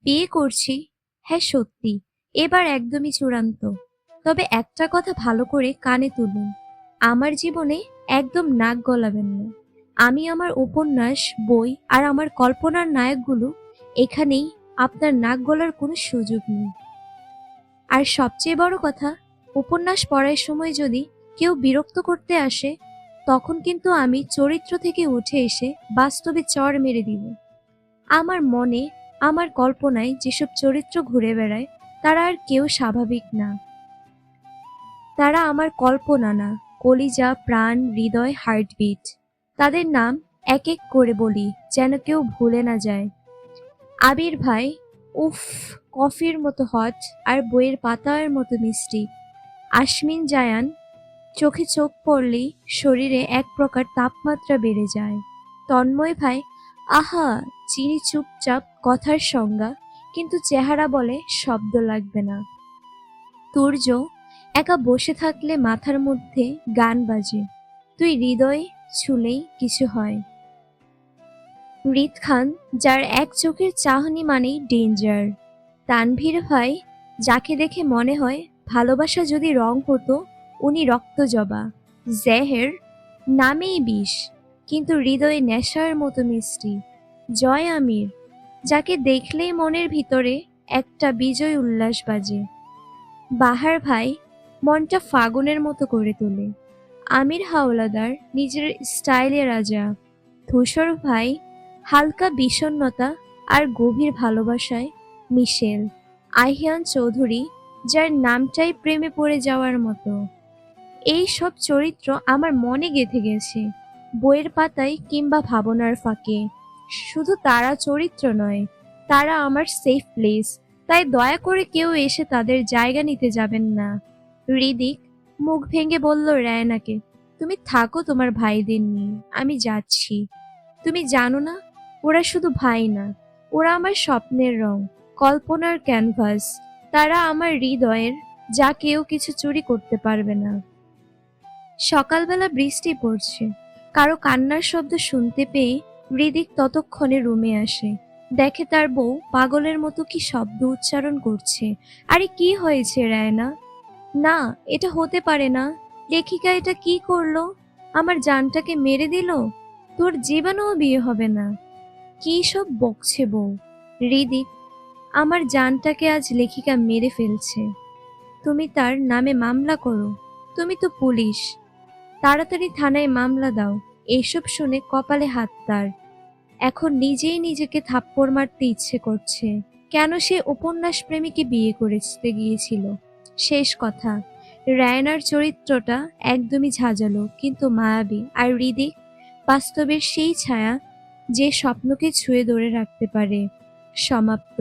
বিয়ে করছি। হ্যাঁ সত্যি, এবার একদমই চূড়ান্ত। তবে একটা কথা ভালো করে কানে তুলুন, আমার জীবনে একদম নাক গলাবেন না। আমি আমার উপন্যাস, বই আর আমার কল্পনার নায়কগুলো এখানেই, আপনার নাক গলার কোনো সুযোগ নেই। আর সবচেয়ে বড় কথা, উপন্যাস পড়ার সময় যদি কেউ বিরক্ত করতে আসে, তখন কিন্তু আমি চরিত্র থেকে উঠে এসে বাস্তবে চড় মেরে দিব। আমার মনে, আমার কল্পনায় যেসব চরিত্র ঘুরে বেড়ায়, তারা আর কেউ স্বাভাবিক না। তারা আমার কল্পনা না, কলিজা, প্রাণ, হৃদয়, হার্টবিট। তাদের নাম এক এক করে বলি, যেন কেউ ভুলে না যায়। আবির ভাই, উফ, কফির মতো হট আর বইয়ের পাতার মতো মিষ্টি। আশমিন জায়ান, চোখে চোখ পড়লেই শরীরে এক প্রকার তাপমাত্রা বেড়ে যায়। তন্ময় ভাই, আহা, চিনি চুপচাপ কথার সংজ্ঞা, কিন্তু চেহারা বলে শব্দ লাগবে না। তুর্য, একা বসে থাকলে মাথার মধ্যে গান বাজে, তুই হৃদয় ছুলেই কিছু হয়। হৃদ খান, যার এক চোখের চাহনি মানেই ডেঞ্জার। তানভীর ভাই, যাকে দেখে মনে হয় ভালোবাসা যদি রং হতো, উনি রক্তজবা। জেহের, নামেই বিষ, কিন্তু হৃদয়ে নেশার মতো মিষ্টি। জয় আমির, যাকে দেখলেই মনের ভিতরে একটা বিজয় উল্লাস বাজে। বাহার ভাই, মনটা ফাগুনের মতো করে তোলে। আমির হাওলাদার, নিজের স্টাইলে রাজা। ধূসর ভাই, হালকা বিষণ্ণতা আর গভীর ভালোবাসায় মিশেল। আহিয়ান চৌধুরী, যার নামটাই প্রেমে পড়ে যাওয়ার মতো। এই সব চরিত্র আমার মনে গেঁথে গেছে, বইয়ের পাতায় কিংবা ভাবনার ফাঁকে। শুধু তারা চরিত্র নয়, তারা আমার সেফ প্লেস। তাই দয়া করে কেউ এসে তাদের জায়গা নিতে যাবেন না। হৃদিক মুখ ভেঙে বলল রায়নাকে, তুমি থাকো তোমার ভাইদের নিয়ে, আমি যাচ্ছি। তুমি জানো না, ওরা শুধু ভাই না, ওরা আমার স্বপ্নের রং, কল্পনার ক্যানভাস। তারা আমার হৃদয়ের, যা কেউ কিছু চুরি করতে পারবে না। সকালবেলা বৃষ্টি পড়ছে, কারো কান্নার শব্দ শুনতে পেয়ে হৃদিক ততক্ষণে রুমে আসে। দেখে তার বউ পাগলের মতো কি শব্দ উচ্চারণ করছে। আরে কি হয়েছে রায়না? না, এটা হতে পারে না। লেখিকা এটা কি করলো? আমার জানটাকে মেরে দিল। তোর জীবনেও বিয়ে হবে না। কি সব বকছে বউ? হৃদিক, আমার জানটাকে আজ লেখিকা মেরে ফেলছে। তুমি তার নামে মামলা করো, তুমি তো পুলিশ। তাড়াতাড়ি থানায় মামলা দাও। এইসব শুনে কপালে হাত তার। এখন নিজেই নিজেকে থাপ্পড় মারতে ইচ্ছে করছে। কেন সে উপন্যাস প্রেমীকে বিয়ে করতে গিয়েছিল? শেষ কথা, রায়নার চরিত্রটা একদমই ঝাঁঝালো কিন্তু মায়াবী, আর হৃদিক বাস্তবের সেই ছায়া যে স্বপ্নকে ছুঁয়ে ধরে রাখতে পারে। সমাপ্ত।